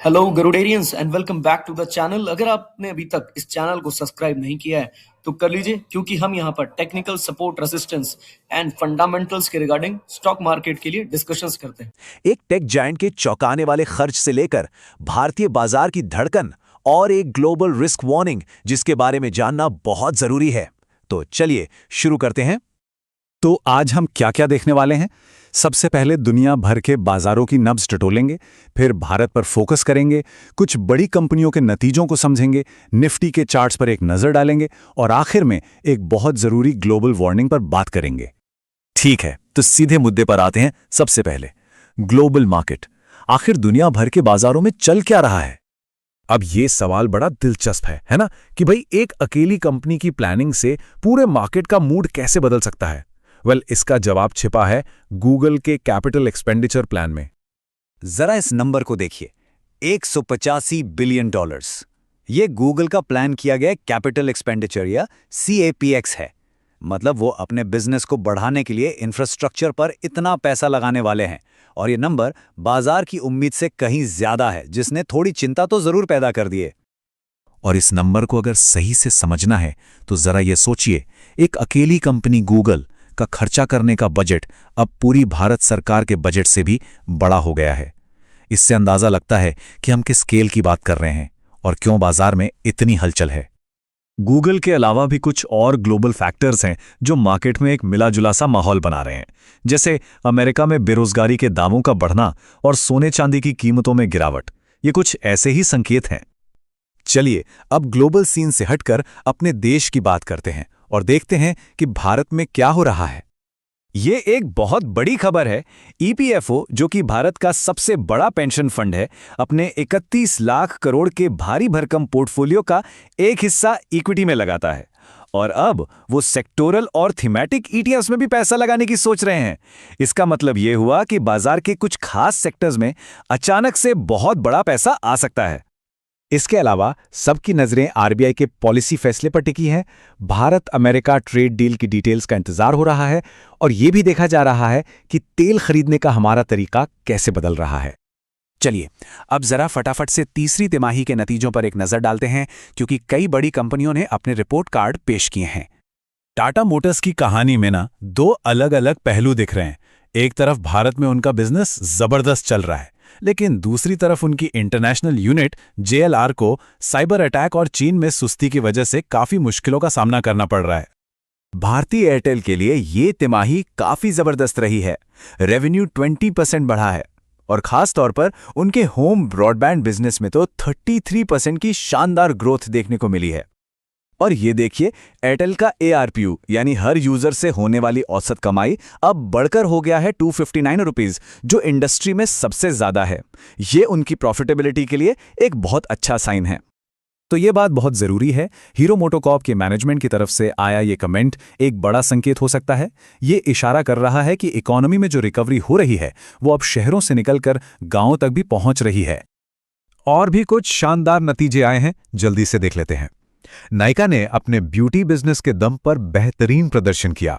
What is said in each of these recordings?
Hello गरुडेरियंस and welcome back to the channel. अगर आपने अभी तक इस चैनल को सब्सक्राइब नहीं किया है तो कर लीजिए, क्योंकि हम यहाँ पर technical support, resistance and fundamentals के रिगार्डिंग स्टॉक मार्केट के लिए डिस्कशंस करते हैं। एक टेक जायंट के चौंकाने वाले खर्च से लेकर भारतीय बाजार की धड़कन और एक ग्लोबल रिस्क वार्निंग जिसके बारे में जानना बहुत जरूरी है। तो चलिए शुरू करते हैं। तो आज हम क्या क्या देखने वाले हैं। सबसे पहले दुनिया भर के बाजारों की नब्ज टटोलेंगे, फिर भारत पर फोकस करेंगे, कुछ बड़ी कंपनियों के नतीजों को समझेंगे, निफ्टी के चार्ट्स पर एक नज़र डालेंगे और आखिर में एक बहुत ज़रूरी ग्लोबल वार्निंग पर बात करेंगे। ठीक है, तो सीधे मुद्दे पर आते हैं। सबसे पहले ग्लोबल मार्केट, आखिर दुनिया भर के बाजारों में चल क्या रहा है। अब ये सवाल बड़ा दिलचस्प है ना, कि भाई एक अकेली कंपनी की प्लानिंग से पूरे मार्केट का मूड कैसे बदल सकता है। इसका जवाब छिपा है गूगल के कैपिटल एक्सपेंडिचर प्लान में। जरा इस नंबर को देखिए, $185 बिलियन। ये गूगल का प्लान किया गया कैपिटल एक्सपेंडिचर या CAPEX है। मतलब वो अपने बिजनेस को बढ़ाने के लिए इंफ्रास्ट्रक्चर पर इतना पैसा लगाने वाले हैं, और ये नंबर बाजार की उम्मीद से कहीं ज्यादा है, जिसने थोड़ी चिंता तो जरूर पैदा कर दी है। और इस नंबर को अगर सही से समझना है तो जरा ये सोचिए, एक अकेली कंपनी गूगल का खर्चा करने का बजट अब पूरी भारत सरकार के बजट से भी बड़ा हो गया है। इससे अंदाजा लगता है कि हम किस स्केल की बात कर रहे हैं और क्यों बाजार में इतनी हलचल है। गूगल के अलावा भी कुछ और ग्लोबल फैक्टर्स हैं जो मार्केट में एक मिला जुला सा माहौल बना रहे हैं, जैसे अमेरिका में बेरोजगारी के दावों का बढ़ना और सोने चांदी की कीमतों में गिरावट। ये कुछ ऐसे ही संकेत हैं। चलिए अब ग्लोबल सीन से हटकर अपने देश की बात करते हैं और देखते हैं कि भारत में क्या हो रहा है। ये एक बहुत बड़ी खबर है। EPFO, जो कि भारत का सबसे बड़ा पेंशन फंड है, अपने 31 लाख करोड़ के भारी भरकम पोर्टफोलियो का एक हिस्सा इक्विटी में लगाता है, और अब वो सेक्टोरल और थीमेटिक ETFs में भी पैसा लगाने की सोच रहे हैं। इसका मतलब ये हुआ कि बाजार के कुछ खास सेक्टर्स में अचानक से बहुत बड़ा पैसा आ सकता है। इसके अलावा सबकी नजरें RBI के पॉलिसी फैसले पर टिकी हैं। भारत अमेरिका ट्रेड डील की डिटेल्स का इंतजार हो रहा है, और यह भी देखा जा रहा है कि तेल खरीदने का हमारा तरीका कैसे बदल रहा है। चलिए अब जरा फटाफट से तीसरी तिमाही के नतीजों पर एक नजर डालते हैं, क्योंकि कई बड़ी कंपनियों ने अपने रिपोर्ट कार्ड पेश किए हैं। टाटा मोटर्स की कहानी में ना दो अलग अलग पहलू दिख रहे हैं। एक तरफ भारत में उनका बिजनेस जबरदस्त चल रहा है, लेकिन दूसरी तरफ उनकी इंटरनेशनल यूनिट JLR को साइबर अटैक और चीन में सुस्ती की वजह से काफी मुश्किलों का सामना करना पड़ रहा है। भारतीय एयरटेल के लिए ये तिमाही काफी जबरदस्त रही है। रेवेन्यू 20% बढ़ा है, और खास तौर पर उनके होम ब्रॉडबैंड बिजनेस में तो 33% की शानदार ग्रोथ देखने को मिली है। और ये देखिए, एयरटेल का ARPU यानी हर यूजर से होने वाली औसत कमाई अब बढ़कर हो गया है 259 रुपीज, जो इंडस्ट्री में सबसे ज्यादा है। ये उनकी प्रॉफिटेबिलिटी के लिए एक बहुत अच्छा साइन है। तो ये बात बहुत जरूरी है। हीरो मोटोकॉर्प के मैनेजमेंट की तरफ से आया ये कमेंट एक बड़ा संकेत हो सकता है। ये इशारा कर रहा है कि इकोनॉमी में जो रिकवरी हो रही है वो अब शहरों से निकलकर गांवों तक भी पहुंच रही है। और भी कुछ शानदार नतीजे आए हैं, जल्दी से देख लेते हैं। नायका ने अपने ब्यूटी बिजनेस के दम पर बेहतरीन प्रदर्शन किया।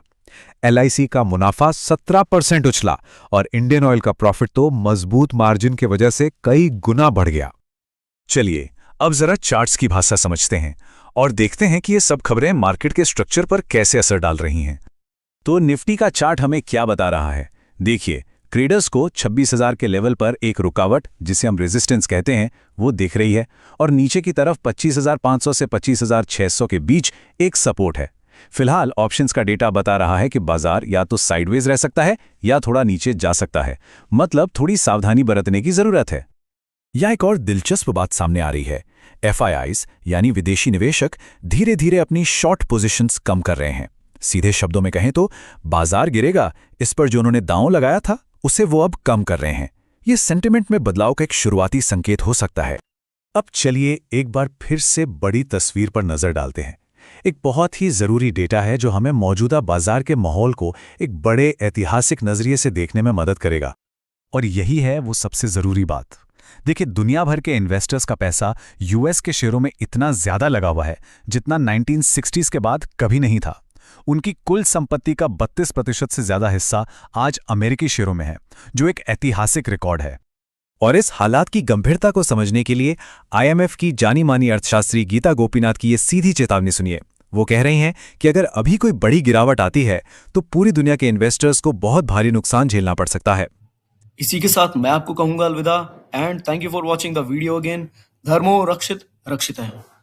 LIC का मुनाफा 17% उछला, और इंडियन ऑयल का प्रॉफिट तो मजबूत मार्जिन की वजह से कई गुना बढ़ गया। चलिए अब जरा चार्ट्स की भाषा समझते हैं और देखते हैं कि ये सब खबरें मार्केट के स्ट्रक्चर पर कैसे असर डाल रही हैं। तो निफ्टी का चार्ट हमें क्या बता रहा है? देखिए, ट्रेडर्स को 26,000 के लेवल पर एक रुकावट, जिसे हम रेजिस्टेंस कहते हैं, वो दिख रही है, और नीचे की तरफ 25,500 से 25,600 के बीच एक सपोर्ट है। फिलहाल ऑप्शंस का डेटा बता रहा है कि बाजार या तो साइडवेज रह सकता है या थोड़ा नीचे जा सकता है। मतलब थोड़ी सावधानी बरतने की जरूरत है। यह एक और दिलचस्प बात सामने आ रही है। FIIs यानी विदेशी निवेशक धीरे धीरे अपनी शॉर्ट पोजीशंस कम कर रहे हैं। सीधे शब्दों में कहें तो बाजार गिरेगा, इस पर जो उन्होंने दांव लगाया था उसे वो अब कम कर रहे हैं। ये सेंटिमेंट में बदलाव का एक शुरुआती संकेत हो सकता है। अब चलिए एक बार फिर से बड़ी तस्वीर पर नजर डालते हैं। एक बहुत ही जरूरी डेटा है जो हमें मौजूदा बाजार के माहौल को एक बड़े ऐतिहासिक नजरिए से देखने में मदद करेगा, और यही है वो सबसे जरूरी बात। देखिए, दुनिया भर के इन्वेस्टर्स का पैसा US के शेयरों में इतना ज्यादा लगा हुआ है जितना 1960s के बाद कभी नहीं था। उनकी कुल संपत्ति का 32% से ज्यादा हिस्सा आज अमेरिकी शेयरों में है, जो एक ऐतिहासिक रिकॉर्ड है। और इस हालात की गंभीरता को समझने के लिए IMF की जानी मानी अर्थशास्त्री गीता गोपीनाथ की ये सीधी चेतावनी सुनिए। वो कह रही हैं कि अगर अभी कोई बड़ी गिरावट आती है तो पूरी दुनिया के इन्वेस्टर्स को बहुत भारी नुकसान झेलना पड़ सकता है। इसी के साथ मैं आपको कहूंगा अलविदा and thank you for watching the video again. धर्मो रक्षित रक्षित है।